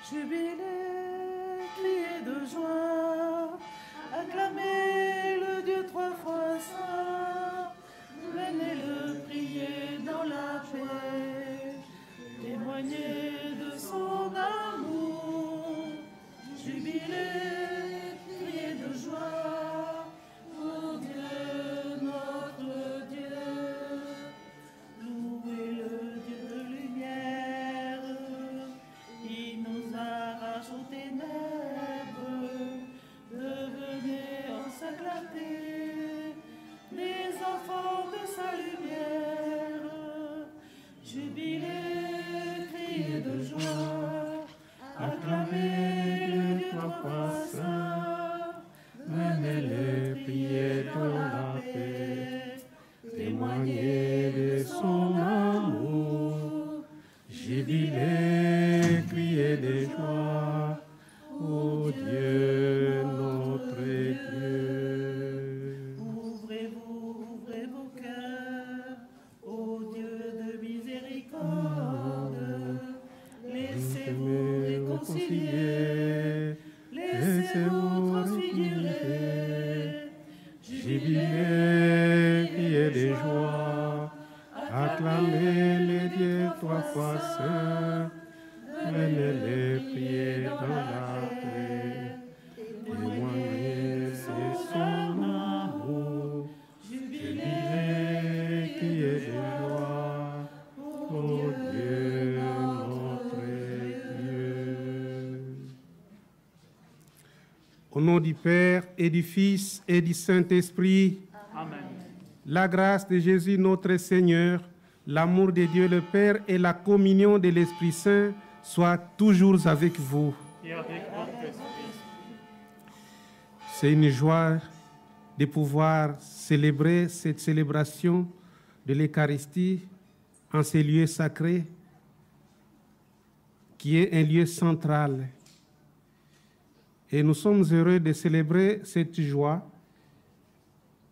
Jubilez, criez de joie, acclamez le Dieu trois fois saint, venez-le prier dans la paix, témoignez de son amour. Jubilez, criez de joie, ô Dieu, notre Dieu, louez le Dieu de lumière, qui nous arrache aux ténèbres, devenez en sa clarté, les enfants de sa lumière. Jubilez, criez de joie, acclamez le Dieu trois fois saint, venez-le prier dans la paix, témoignez de son amour. Jubilez, criez de joie, ô Dieu, notre Dieu. Ouvrez-vous, ouvrez vos cœurs, ô Dieu de miséricorde, laissez-vous réconcilier, laissez-vous transfigurer. Jubilez, criez de joie, acclamez les dieux trois fois saints, venez-les prier dans la paix, témoignez de son amour. Jubilez, criez de joie, ô Dieu, notre Dieu. Au nom du Père et du Fils et du Saint-Esprit, Amen. La grâce de Jésus notre Seigneur, l'amour de Dieu le Père et la communion de l'Esprit Saint soient toujours avec vous. Et avec votre esprit. C'est une joie de pouvoir célébrer cette célébration de l'Eucharistie en ce lieu sacré qui est un lieu central. Et nous sommes heureux de célébrer cette joie,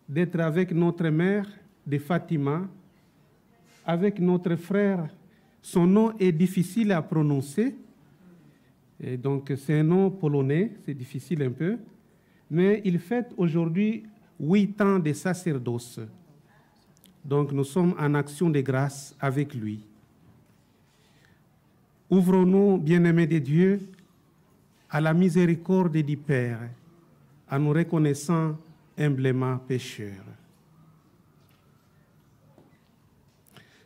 d'être avec notre mère de Fatima, avec notre frère. Son nom est difficile à prononcer, et donc c'est un nom polonais, c'est difficile un peu, mais il fête aujourd'hui 8 ans de sacerdoce. Donc nous sommes en action de grâce avec lui. Ouvrons-nous, bien-aimés de Dieu, à la miséricorde du Père, en nous reconnaissant humblement pécheurs.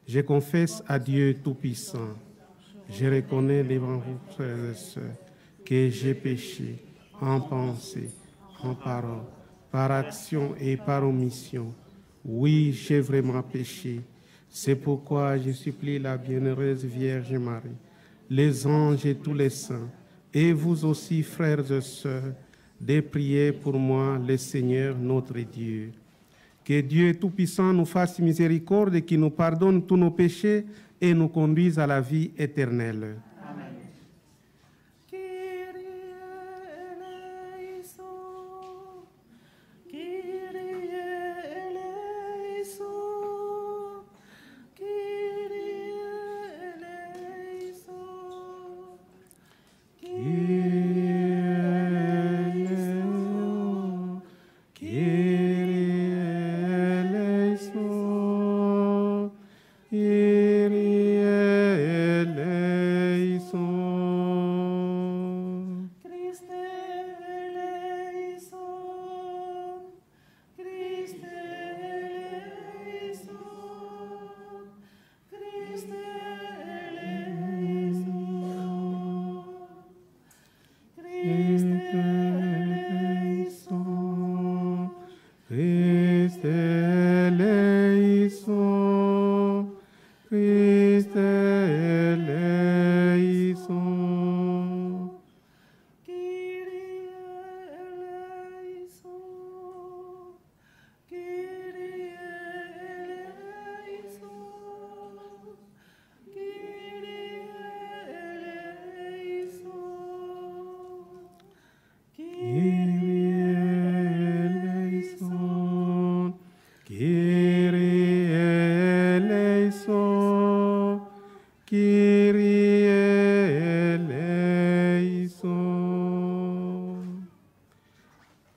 Je confesse à Dieu Tout-Puissant, je reconnais devant vous, frères et sœurs, que j'ai péché en pensée, en parole, par action et par omission. Oui, j'ai vraiment péché. C'est pourquoi je supplie la bienheureuse Vierge Marie, les anges et tous les saints, et vous aussi, frères et sœurs, de prier pour moi, le Seigneur notre Dieu. Que Dieu Tout-Puissant nous fasse miséricorde et qu'il nous pardonne tous nos péchés et nous conduise à la vie éternelle. Amen. Kyrie eleison, Kyrie eleison, Kyrie eleison, Kyrie eleison,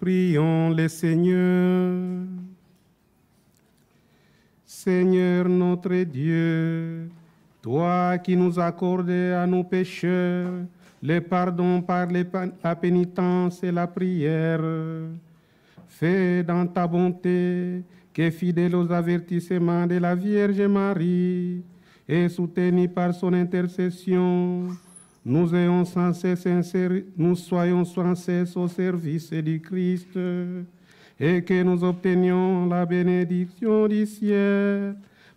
Prions les seigneurs. Seigneur notre Dieu, toi qui nous accordais à nos pécheurs le pardon par la pénitence et la prière, fais dans ta bonté que, fidèle aux avertissements de la Vierge Marie et soutenu par son intercession, nous soyons sans cesse au service du Christ et que nous obtenions la bénédiction du ciel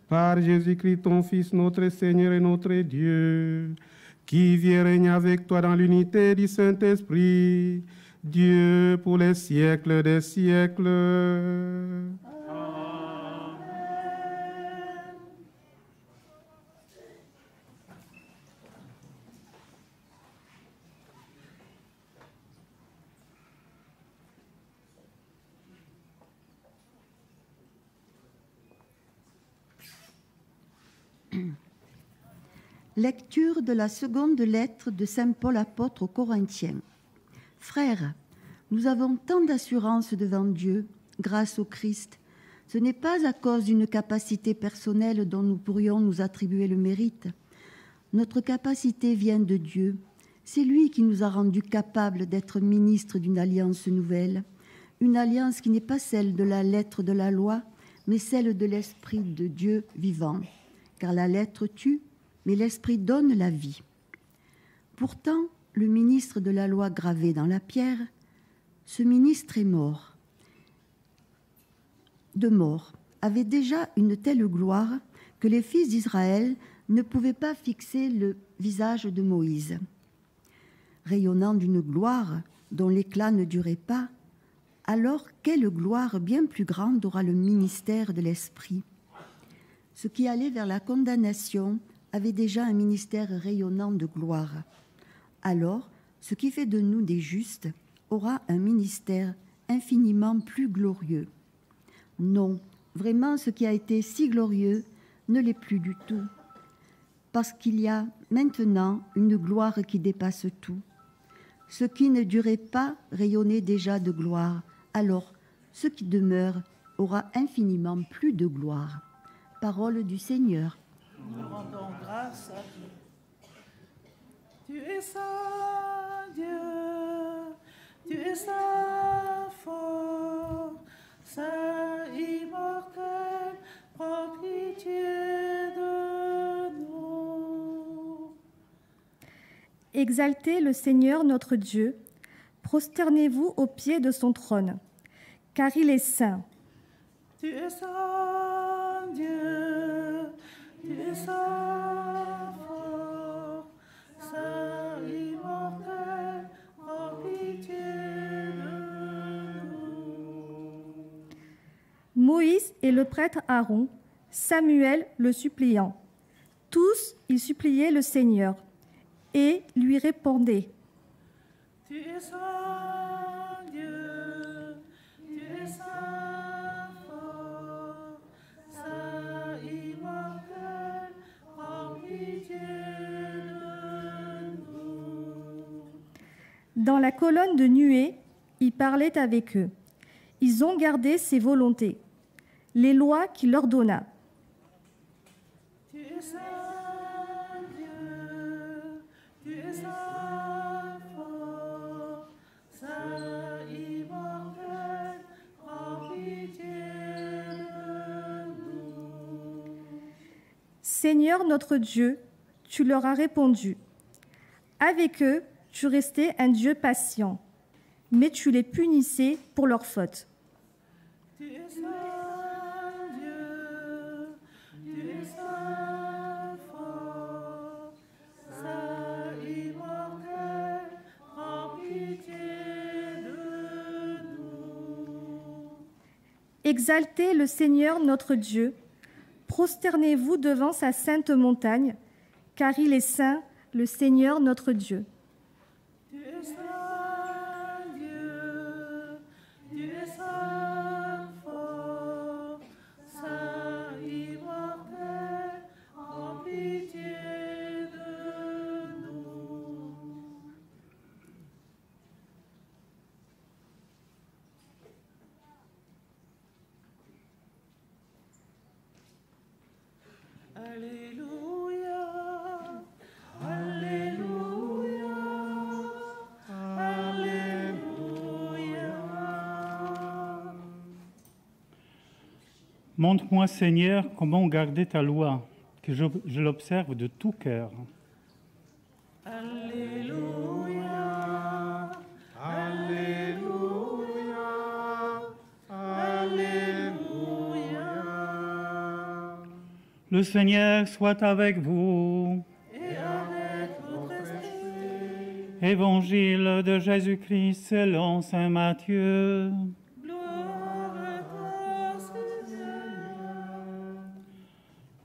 par Jésus-Christ, ton Fils, notre Seigneur et notre Dieu, qui vit et règne avec toi dans l'unité du Saint-Esprit, Dieu pour les siècles des siècles. Lecture de la seconde lettre de Saint Paul apôtre aux Corinthiens. Frères, nous avons tant d'assurance devant Dieu, grâce au Christ. Ce n'est pas à cause d'une capacité personnelle dont nous pourrions nous attribuer le mérite. Notre capacité vient de Dieu. C'est lui qui nous a rendus capables d'être ministres d'une alliance nouvelle, une alliance qui n'est pas celle de la lettre de la loi, mais celle de l'Esprit de Dieu vivant. Car la lettre tue, mais l'Esprit donne la vie. Pourtant, le ministre de la loi gravé dans la pierre, ce ministre est mort. De mort, avait déjà une telle gloire que les fils d'Israël ne pouvaient pas fixer le visage de Moïse. Rayonnant d'une gloire dont l'éclat ne durait pas, alors quelle gloire bien plus grande aura le ministère de l'Esprit ? Ce qui allait vers la condamnation avait déjà un ministère rayonnant de gloire. Alors, ce qui fait de nous des justes aura un ministère infiniment plus glorieux. Non, vraiment, ce qui a été si glorieux ne l'est plus du tout, parce qu'il y a maintenant une gloire qui dépasse tout. Ce qui ne durait pas rayonnait déjà de gloire, alors ce qui demeure aura infiniment plus de gloire. Parole du Seigneur. Nous rendons grâce à Dieu. Tu es saint, Dieu, tu es saint fort, saint immortel, prends pitié de nous. Exaltez le Seigneur notre Dieu, prosternez-vous aux pieds de son trône, car il est saint. Tu es saint, Dieu, tu es saint fort, saint immortel, prends pitié de nous. Moïse et le prêtre Aaron, Samuel le suppliant. Tous, ils suppliaient le Seigneur et lui répondaient. Tu es saint, Dieu, tu es saint fort, saint immortel, prends pitié de nous. Dans la colonne de nuée, il parlait avec eux. Ils ont gardé ses volontés, les lois qu'il leur donna. Tu es saint, Dieu, tu es saint fort, saint immortel, prends pitié de nous. Seigneur notre Dieu, tu leur as répondu. Avec eux, tu restais un Dieu patient, mais tu les punissais pour leurs fautes. Tu es saint, Dieu, tu es saint fort, saint immortel, prends pitié de nous. Exaltez le Seigneur notre Dieu, prosternez-vous devant sa sainte montagne, car il est saint, le Seigneur notre Dieu. Tu es saint, Dieu, tu es saint fort, saint immortel, prends pitié de nous. Alléluia, Alléluia, Alléluia. Montre-moi, Seigneur, comment garder ta loi, que je l'observe de tout cœur. Alléluia, Alléluia, Alléluia. Le Seigneur soit avec vous. et avec votre esprit, Évangile de Jésus-Christ selon saint Matthieu. gloire à toi, Seigneur.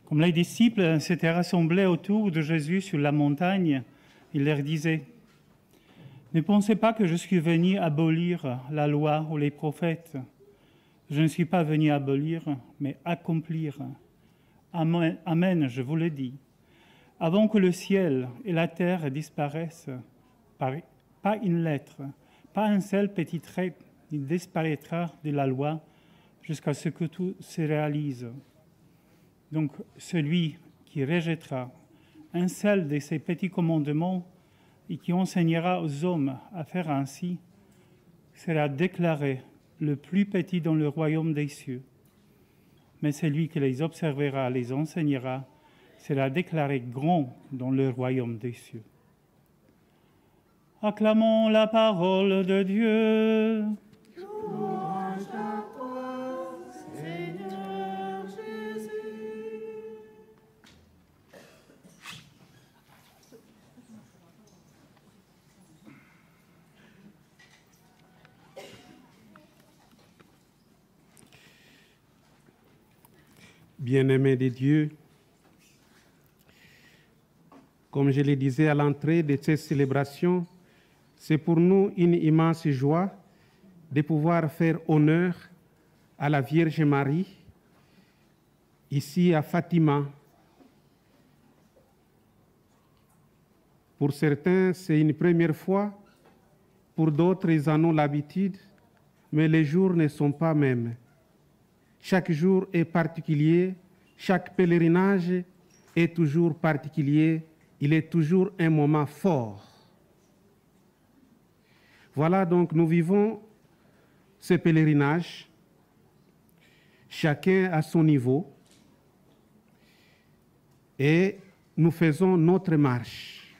Comme les disciples s'étaient rassemblés autour de Jésus sur la montagne, il leur disait : Ne pensez pas que je suis venu abolir la loi ou les prophètes. Je ne suis pas venu abolir, mais accomplir. Amen, amen, je vous le dis. Avant que le ciel et la terre disparaissent, pas une lettre, pas un seul petit trait ne disparaîtra de la loi jusqu'à ce que tout se réalise. Donc, celui qui rejettera un seul de ces petits commandements et qui enseignera aux hommes à faire ainsi sera déclaré le plus petit dans le royaume des cieux. Mais celui qui les observera, les enseignera, sera déclaré grand dans le royaume des cieux. Acclamons la parole de Dieu. Louange à toi, Seigneur Jésus. Bien-aimés de Dieu, comme je le disais à l'entrée de cette célébration, c'est pour nous une immense joie de pouvoir faire honneur à la Vierge Marie, ici à Fatima. Pour certains, c'est une première fois, pour d'autres, ils en ont l'habitude, mais les jours ne sont pas mêmes. Chaque jour est particulier, chaque pèlerinage est toujours particulier, il est toujours un moment fort. Voilà donc, nous vivons ce pèlerinage, chacun à son niveau, et nous faisons notre marche.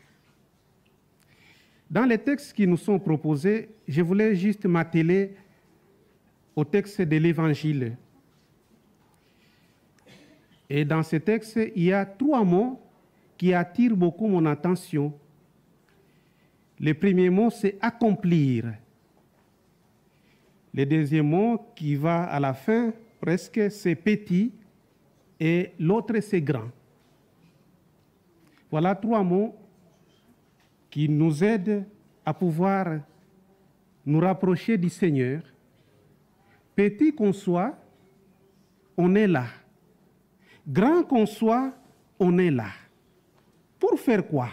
Dans les textes qui nous sont proposés, je voulais juste m'atteler au texte de l'Évangile. Et dans ce texte, il y a 3 mots qui attirent beaucoup mon attention. Le premier mot, c'est accomplir. Le deuxième mot, qui va à la fin, presque, c'est petit, et l'autre, c'est grand. Voilà 3 mots qui nous aident à pouvoir nous rapprocher du Seigneur. Petit qu'on soit, on est là. Grand qu'on soit, on est là. Pour faire quoi?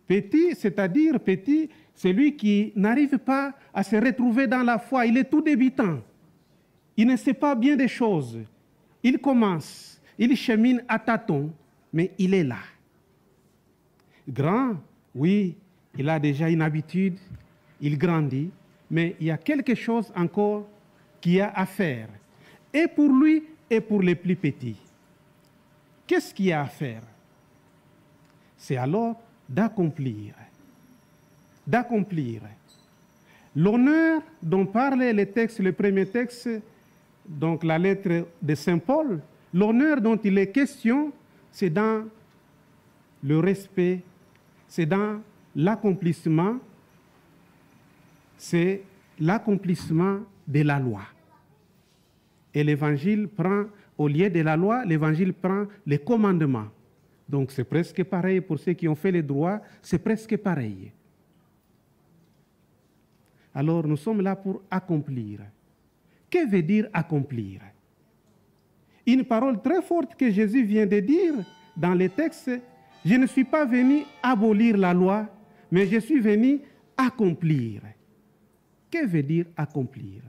Petit, c'est-à-dire petit, celui qui n'arrive pas à se retrouver dans la foi, il est tout débutant. Il ne sait pas bien des choses. Il commence, il chemine à tâtons, mais il est là. Grand, oui, il a déjà une habitude, il grandit, mais il y a quelque chose encore qu'il y a à faire. Et pour lui, et pour les plus petits. Qu'est-ce qu'il y a à faire? C'est alors d'accomplir. D'accomplir. L'honneur dont parle le premier texte, donc la lettre de Saint Paul, l'honneur dont il est question, c'est dans le respect, c'est dans l'accomplissement, c'est l'accomplissement de la loi. Et l'Évangile prend, au lieu de la loi, l'Évangile prend les commandements. Donc c'est presque pareil pour ceux qui ont fait les droits, c'est presque pareil. Alors nous sommes là pour accomplir. Que veut dire accomplir? Une parole très forte que Jésus vient de dire dans les textes, je ne suis pas venu abolir la loi, mais je suis venu accomplir. Que veut dire accomplir?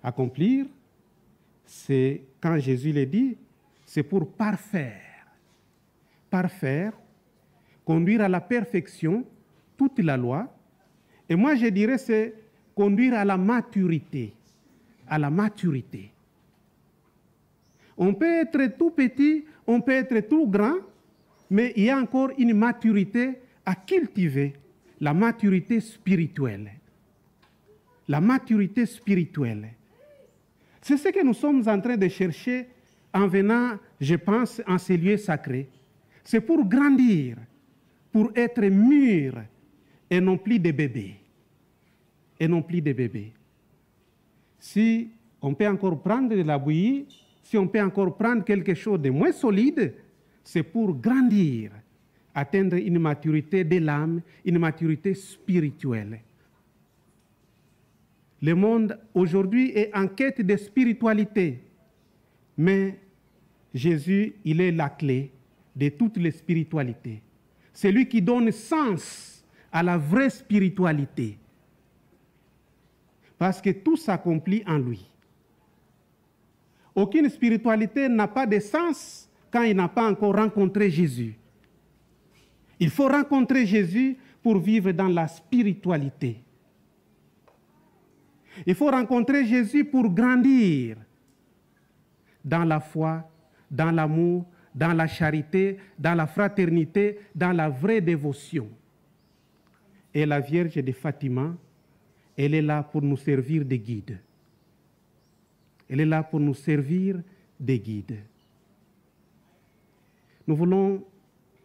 Accomplir, c'est quand Jésus le dit, c'est pour parfaire, conduire à la perfection toute la loi. Et moi, je dirais, c'est conduire à la maturité. À la maturité. On peut être tout petit, on peut être tout grand, mais il y a encore une maturité à cultiver, la maturité spirituelle. La maturité spirituelle. C'est ce que nous sommes en train de chercher en venant, je pense, en ces lieux sacrés. C'est pour grandir, pour être mûr et non plus des bébés. Et non plus des bébés. Si on peut encore prendre de la bouillie, si on peut encore prendre quelque chose de moins solide, c'est pour grandir, atteindre une maturité de l'âme, une maturité spirituelle. Le monde aujourd'hui est en quête de spiritualité, mais Jésus, il est la clé de toutes les spiritualités. C'est lui qui donne sens à la vraie spiritualité. Parce que tout s'accomplit en lui. Aucune spiritualité n'a pas de sens quand il n'a pas encore rencontré Jésus. Il faut rencontrer Jésus pour vivre dans la spiritualité. Il faut rencontrer Jésus pour grandir dans la foi, dans l'amour, dans la charité, dans la fraternité, dans la vraie dévotion. Et la Vierge de Fatima, elle est là pour nous servir de guide. Elle est là pour nous servir de guide. Nous voulons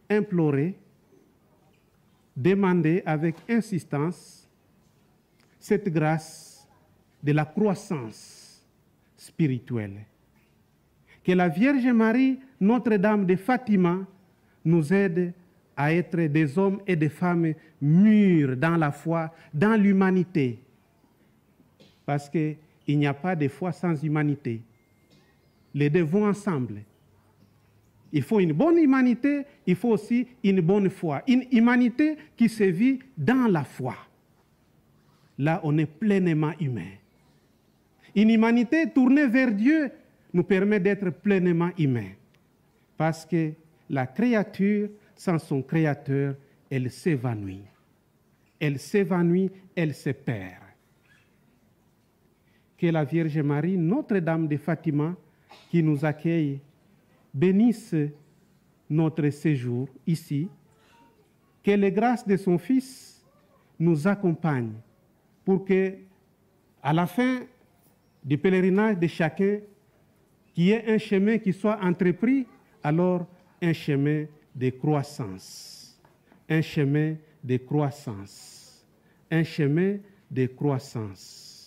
implorer, demander avec insistance cette grâce de la croissance spirituelle. Que la Vierge Marie, Notre-Dame de Fatima, nous aide à être des hommes et des femmes mûrs dans la foi, dans l'humanité. Parce qu'il n'y a pas de foi sans humanité. Les deux vont ensemble. Il faut une bonne humanité, il faut aussi une bonne foi. Une humanité qui se vit dans la foi. Là, on est pleinement humain. Une humanité tournée vers Dieu nous permet d'être pleinement humains. Parce que la créature, sans son créateur, elle s'évanouit. Elle s'évanouit, elle se perd. Que la Vierge Marie, Notre-Dame de Fatima, qui nous accueille, bénisse notre séjour ici. Que les grâces de son Fils nous accompagnent pour que, à la fin du pèlerinage de chacun, qu'il y ait un chemin qui soit entrepris, alors un chemin de croissance. Un chemin de croissance. Un chemin de croissance.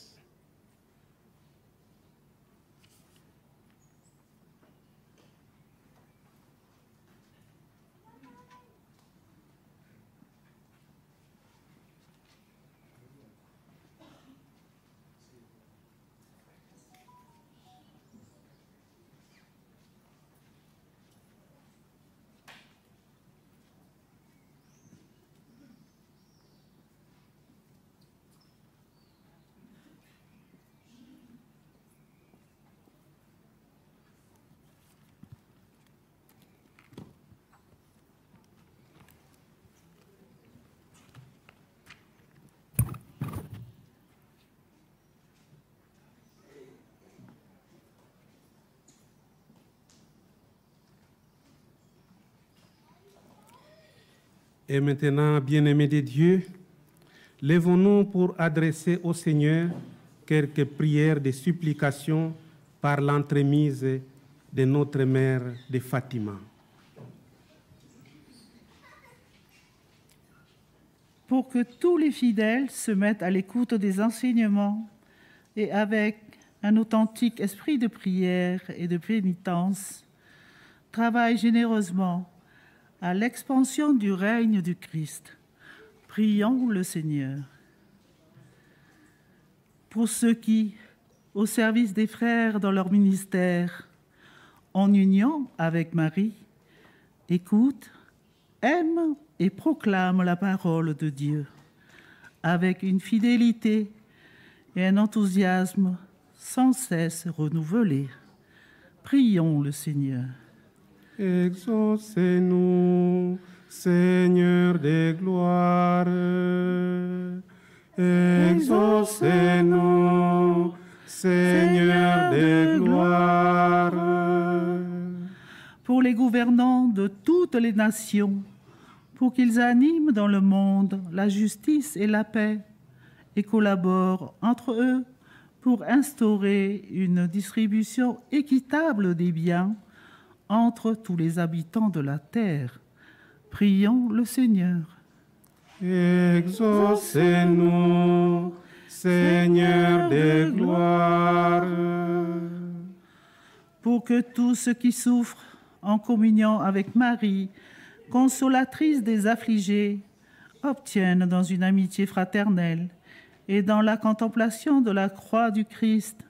Et maintenant, bien-aimés de Dieu, lèvons-nous pour adresser au Seigneur quelques prières de supplication par l'entremise de notre mère de Fatima. Pour que tous les fidèles se mettent à l'écoute des enseignements et avec un authentique esprit de prière et de pénitence, travaillent généreusement à l'expansion du règne du Christ. Prions le Seigneur. Pour ceux qui, au service des frères dans leur ministère, en union avec Marie, écoutent, aiment et proclament la parole de Dieu avec une fidélité et un enthousiasme sans cesse renouvelés. Prions le Seigneur. Exaucez-nous, Seigneur de gloire. Exaucez-nous, Seigneur de gloire. Pour les gouvernants de toutes les nations, pour qu'ils animent dans le monde la justice et la paix et collaborent entre eux pour instaurer une distribution équitable des biens entre tous les habitants de la terre. Prions le Seigneur. Exaucez-nous, Seigneur de gloire. Pour que tous ceux qui souffrent en communion avec Marie, consolatrice des affligés, obtiennent dans une amitié fraternelle et dans la contemplation de la croix du Christ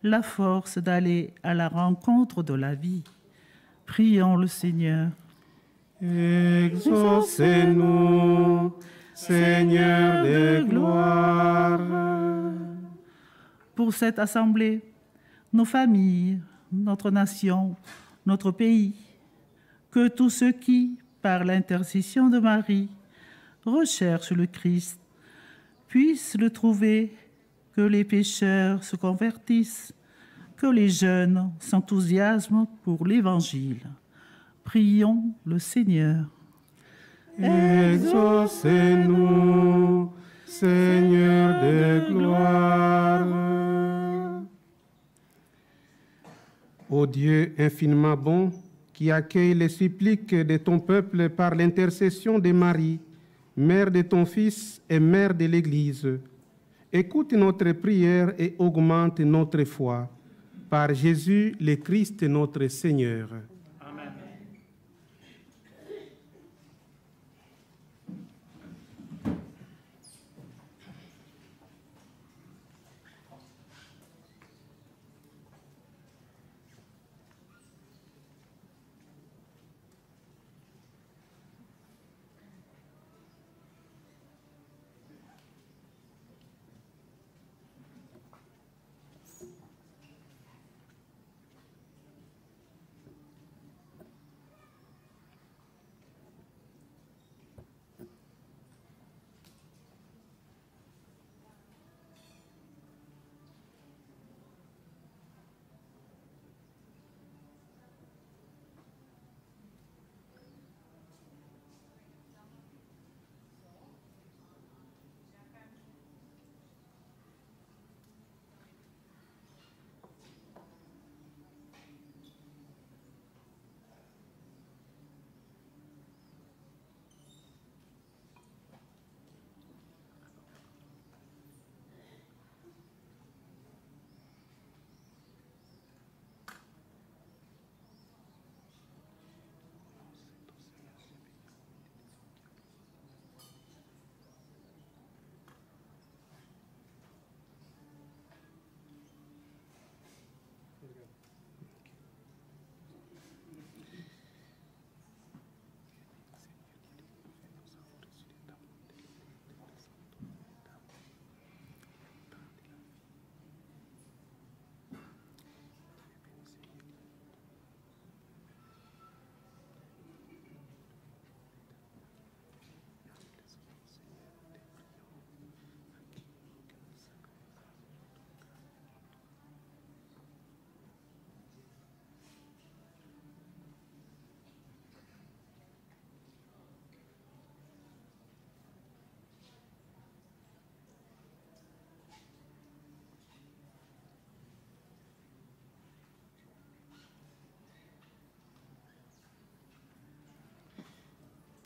la force d'aller à la rencontre de la vie. Prions le Seigneur. Exaucez-nous, Seigneur de gloire. Pour cette assemblée, nos familles, notre nation, notre pays, que tous ceux qui, par l'intercession de Marie, recherchent le Christ, puissent le trouver, que les pécheurs se convertissent, que les jeunes s'enthousiasment pour l'Évangile. Prions le Seigneur. Exaucez-nous, Seigneur de gloire. Ô Dieu infiniment bon, qui accueille les suppliques de ton peuple par l'intercession de Marie, mère de ton Fils et mère de l'Église, écoute notre prière et augmente notre foi. Par Jésus, le Christ, notre Seigneur. Amen.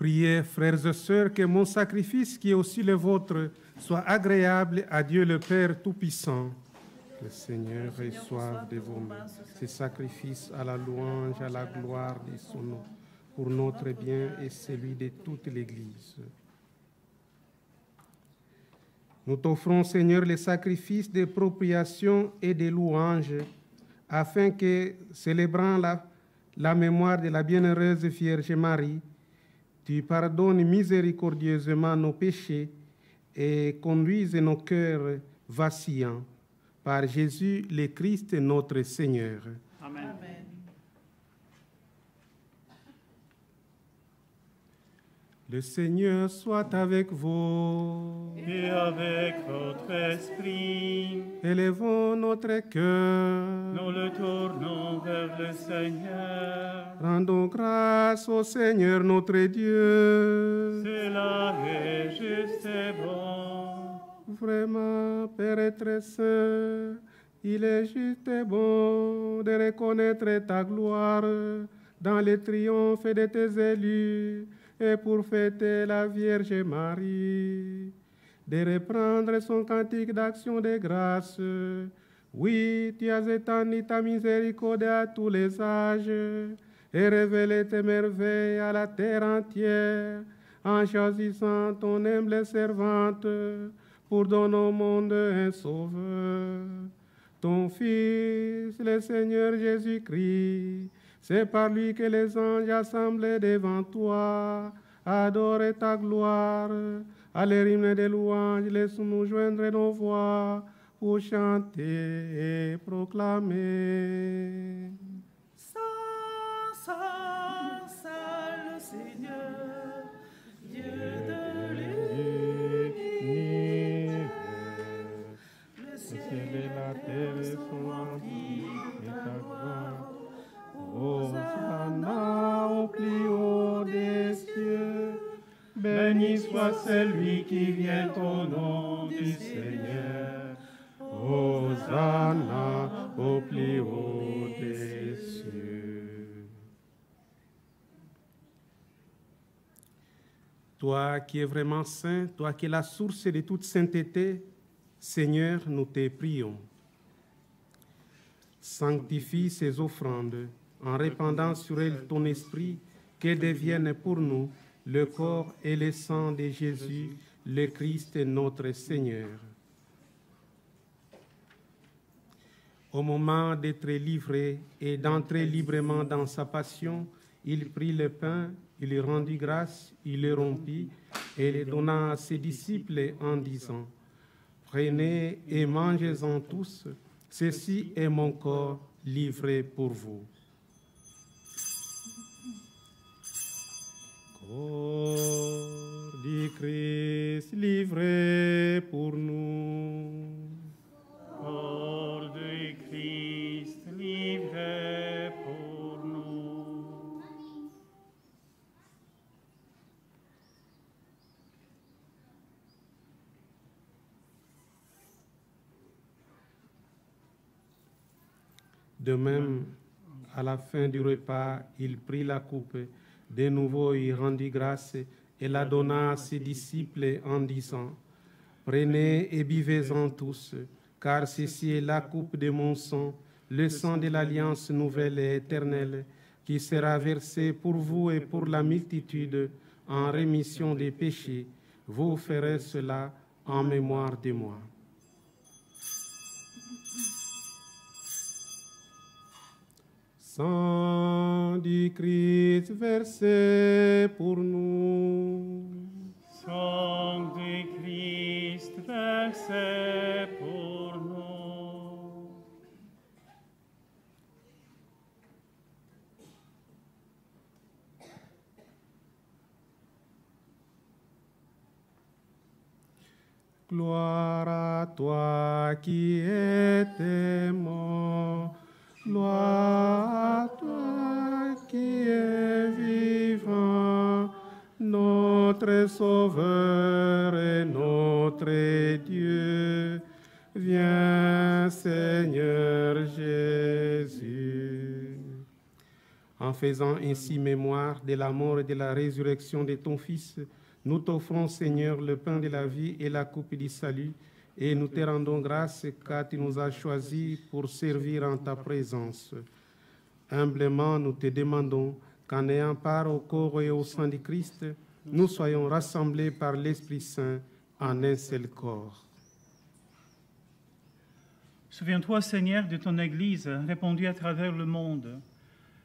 Priez, frères et sœurs, que mon sacrifice, qui est aussi le vôtre, soit agréable à Dieu le Père Tout-Puissant. Que le Seigneur reçoive de vos mains ces sacrifices à la louange, à la gloire de son nom, pour notre bien et celui de toute l'Église. Nous t'offrons, Seigneur, les sacrifices de propriation et de louange, afin que, célébrant la mémoire de la bienheureuse Vierge Marie, tu pardonnes miséricordieusement nos péchés et conduises nos cœurs vacillants. Par Jésus, le Christ, notre Seigneur. Amen. Amen. Le Seigneur soit avec vous. Et avec votre esprit, Élevons notre cœur. nous le tournons vers le Seigneur. Rendons grâce au Seigneur notre Dieu. Cela est juste et bon. Vraiment, Père et très saint, il est juste et bon de reconnaître ta gloire dans les triomphes de tes élus et pour fêter la Vierge Marie, de reprendre son cantique d'action de grâce. Oui, tu as étendu ta miséricorde à tous les âges et révélé tes merveilles à la terre entière en choisissant ton humble servante pour donner au monde un sauveur. Ton Fils, le Seigneur Jésus-Christ, c'est par lui que les anges assemblés devant toi adorent ta gloire. À l'hymne des louanges, laisse-nous joindre nos voix pour chanter et proclamer. Saint, Saint, Saint le Seigneur, Dieu de l'univers. Le ciel et la terre sont remplis de ta gloire. Hosanna au plus haut des cieux, béni soit celui qui vient au nom du Seigneur. Hosanna au plus haut des cieux. Toi qui es vraiment saint, toi qui es la source de toute sainteté, Seigneur, nous te prions. Sanctifie ces offrandes en répandant sur elles ton esprit, qu'elles deviennent pour nous le corps et le sang de Jésus, le Christ notre Seigneur. Au moment d'être livré et d'entrer librement dans sa passion, il prit le pain, il lui rendit grâce, il le rompit et le donna à ses disciples en disant: Prenez et mangez-en tous, ceci est mon corps livré pour vous. Corps du Christ livré pour nous. Corps du Christ livré pour nous. De même, à la fin du repas, il prit la coupe. De nouveau, il rendit grâce et la donna à ses disciples en disant: Prenez et buvez-en tous, car ceci est la coupe de mon sang, le sang de l'alliance nouvelle et éternelle, qui sera versé pour vous et pour la multitude en rémission des péchés. Vous ferez cela en mémoire de moi. Sang du Christ versé pour nous. Sang du Christ versé pour nous. Gloire à toi qui étais mort. Gloire à toi qui es vivant, notre Sauveur et notre Dieu. Viens, Seigneur Jésus. En faisant ainsi mémoire de la mort et de la résurrection de ton Fils, nous t'offrons, Seigneur, le pain de la vie et la coupe du salut, et nous te rendons grâce car tu nous as choisis pour servir en ta présence. Humblement, nous te demandons qu'en ayant part au corps et au sang du Christ, nous soyons rassemblés par l'Esprit Saint en un seul corps. Souviens-toi, Seigneur, de ton Église répandue à travers le monde.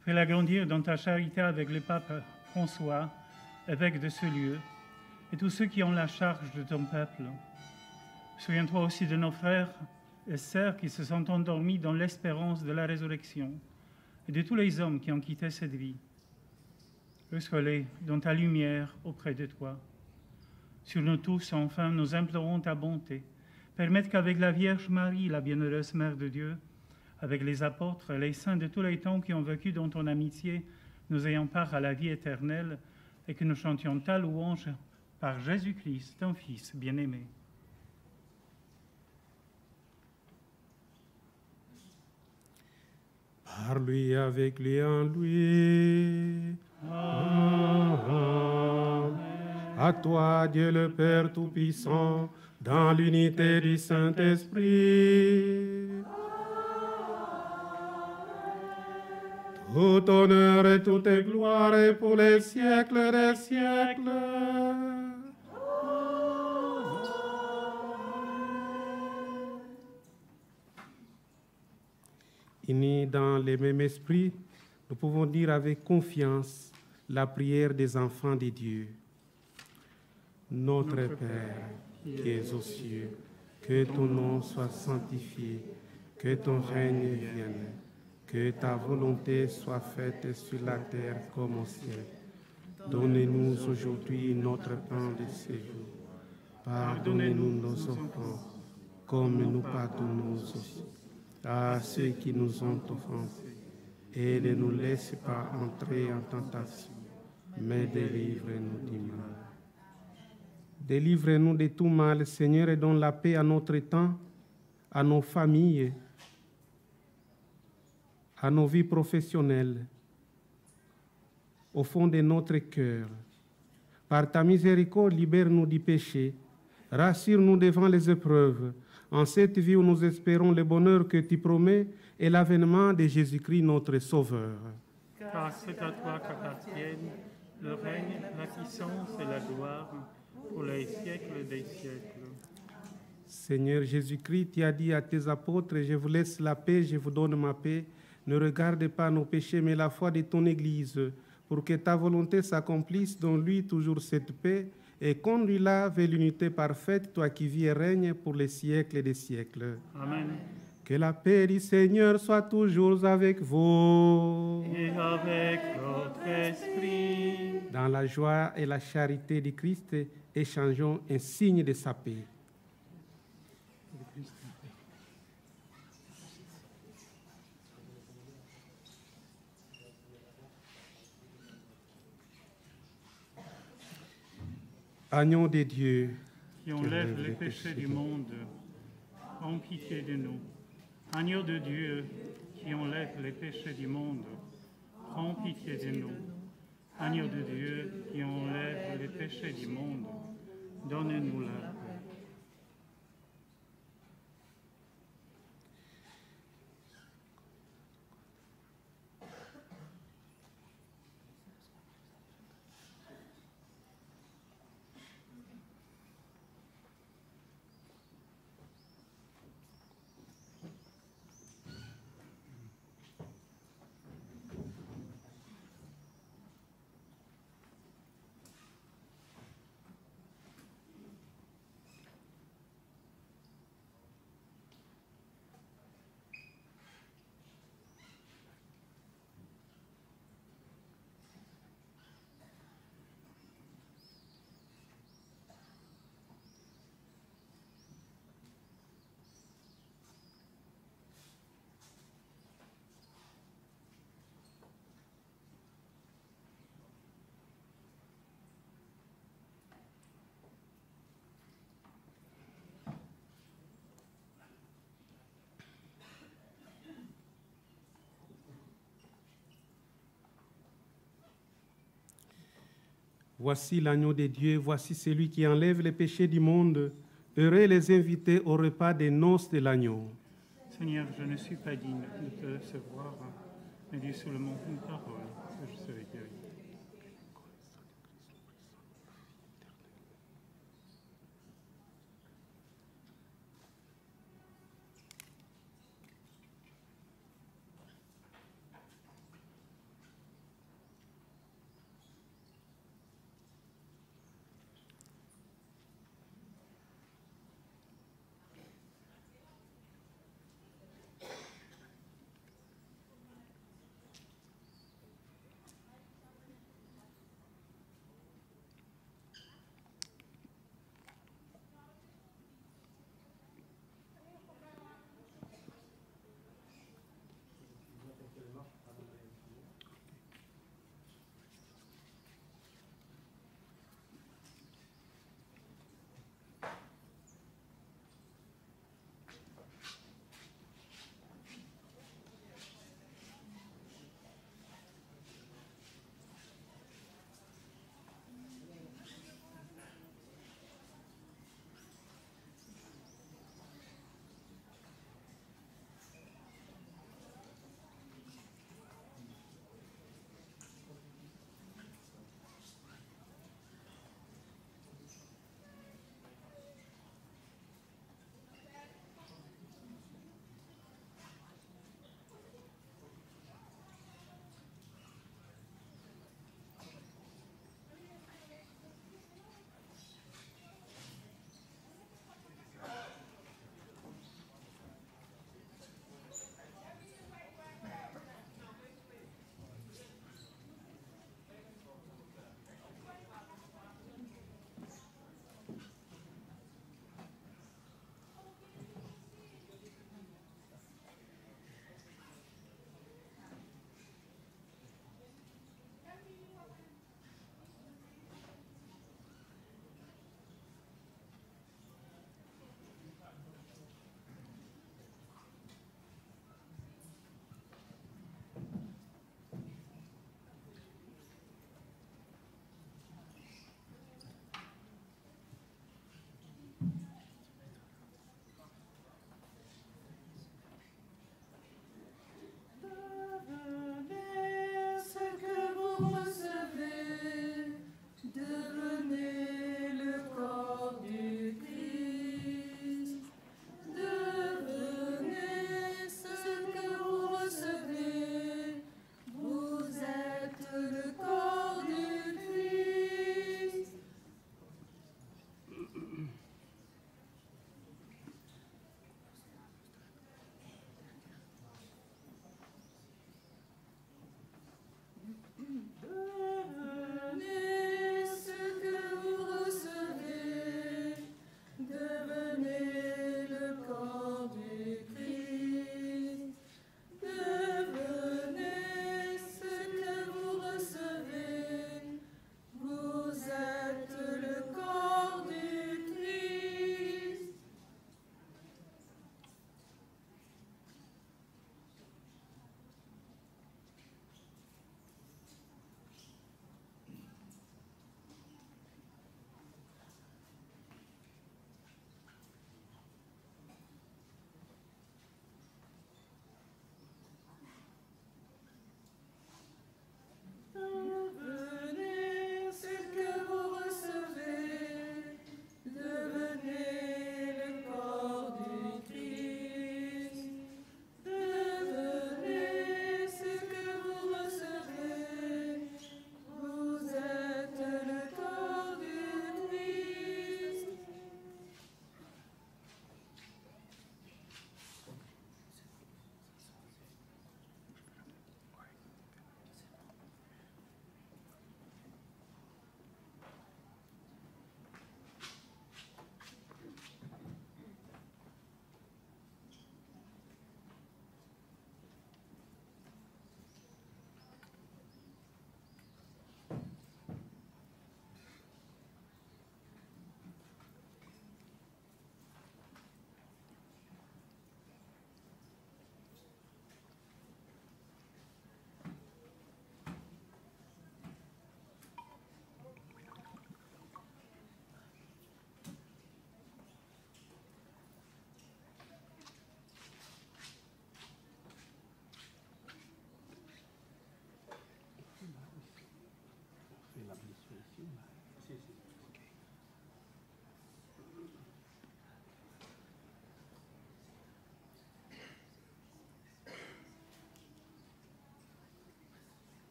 Fais-la grandir dans ta charité avec le pape François, évêque de ce lieu, et tous ceux qui ont la charge de ton peuple. Souviens-toi aussi de nos frères et sœurs qui se sont endormis dans l'espérance de la résurrection, et de tous les hommes qui ont quitté cette vie. Reçois-les dans ta lumière auprès de toi. Sur nous tous, enfin, nous implorons ta bonté. Permette qu'avec la Vierge Marie, la bienheureuse Mère de Dieu, avec les apôtres, les saints de tous les temps qui ont vécu dans ton amitié, nous ayons part à la vie éternelle et que nous chantions ta louange par Jésus-Christ, ton Fils bien-aimé. Par lui, avec lui, en lui. Amen. À toi, Dieu le Père Tout-Puissant, dans l'unité du Saint-Esprit. Tout honneur et toute gloire est pour les siècles des siècles. Unis dans le même esprit, nous pouvons dire avec confiance la prière des enfants de Dieu. Notre Père, qui es aux cieux, que ton nom soit sanctifié, que ton règne vienne, que ta volonté soit faite sur la terre comme au ciel. Donne-nous aujourd'hui notre pain de ce jour. Pardonnez-nous nos offenses, comme nous pardonnons aussi à ceux qui nous ont offensés, et ne nous laisse pas entrer en tentation, mais délivre-nous du mal. Délivre-nous de tout mal, Seigneur, et donne la paix à notre temps, à nos familles, à nos vies professionnelles, au fond de notre cœur. Par ta miséricorde, libère-nous du péché, rassure-nous devant les épreuves, en cette vie où nous espérons le bonheur que tu promets et l'avènement de Jésus-Christ, notre Sauveur. Car c'est à toi qu'appartiennent le règne, la puissance et la gloire pour les siècles des siècles. Seigneur Jésus-Christ, tu as dit à tes apôtres, je vous laisse la paix, je vous donne ma paix. Ne regarde pas nos péchés, mais la foi de ton Église, pour que ta volonté s'accomplisse dans lui toujours cette paix, et conduis-la vers l'unité parfaite, toi qui vis et règnes pour les siècles des siècles. Amen. Que la paix du Seigneur soit toujours avec vous. Et avec votre esprit. Dans la joie et la charité du Christ, échangeons un signe de sa paix. Agneau de Dieu, Qui enlève les péchés du monde, en pitié de nous. Agneau de Dieu, qui enlève les péchés du monde, prends pitié de nous. Agneau de Dieu, qui enlève les péchés du monde, donne-nous la paix. Voici l'agneau de Dieu, voici celui qui enlève les péchés du monde. Heureux les invités au repas des noces de l'agneau. Seigneur, je ne suis pas digne de te recevoir, mais dis seulement une parole, que je serai guéri.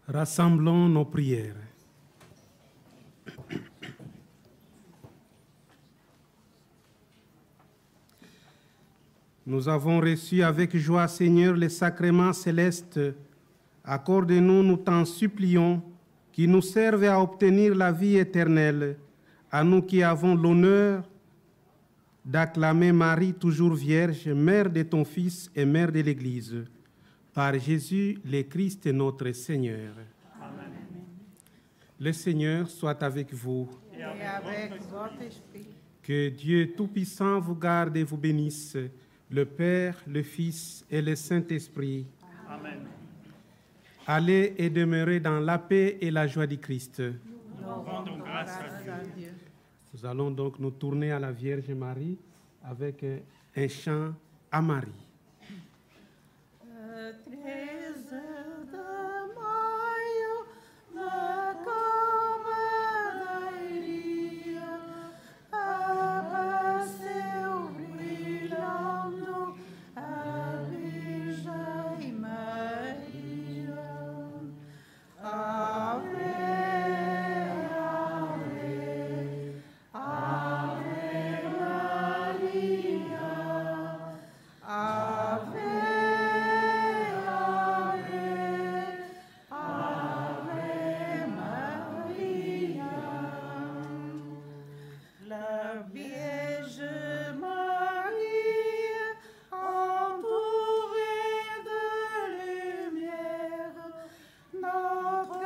Rassemblons nos prières. Nous avons reçu avec joie, Seigneur, les sacrements célestes. Accorde-nous, nous t'en supplions, qui nous servent à obtenir la vie éternelle, à nous qui avons l'honneur d'acclamer Marie, toujours vierge, mère de ton Fils et mère de l'Église. Par Jésus, le Christ, notre Seigneur. Amen. Le Seigneur soit avec vous. Et avec votre esprit. Que Dieu Tout-Puissant vous garde et vous bénisse, le Père, le Fils et le Saint-Esprit. Amen. Allez et demeurez dans la paix et la joie du Christ. Nous rendons grâce à Dieu. Nous allons donc nous tourner à la Vierge Marie avec un chant à Marie. Notre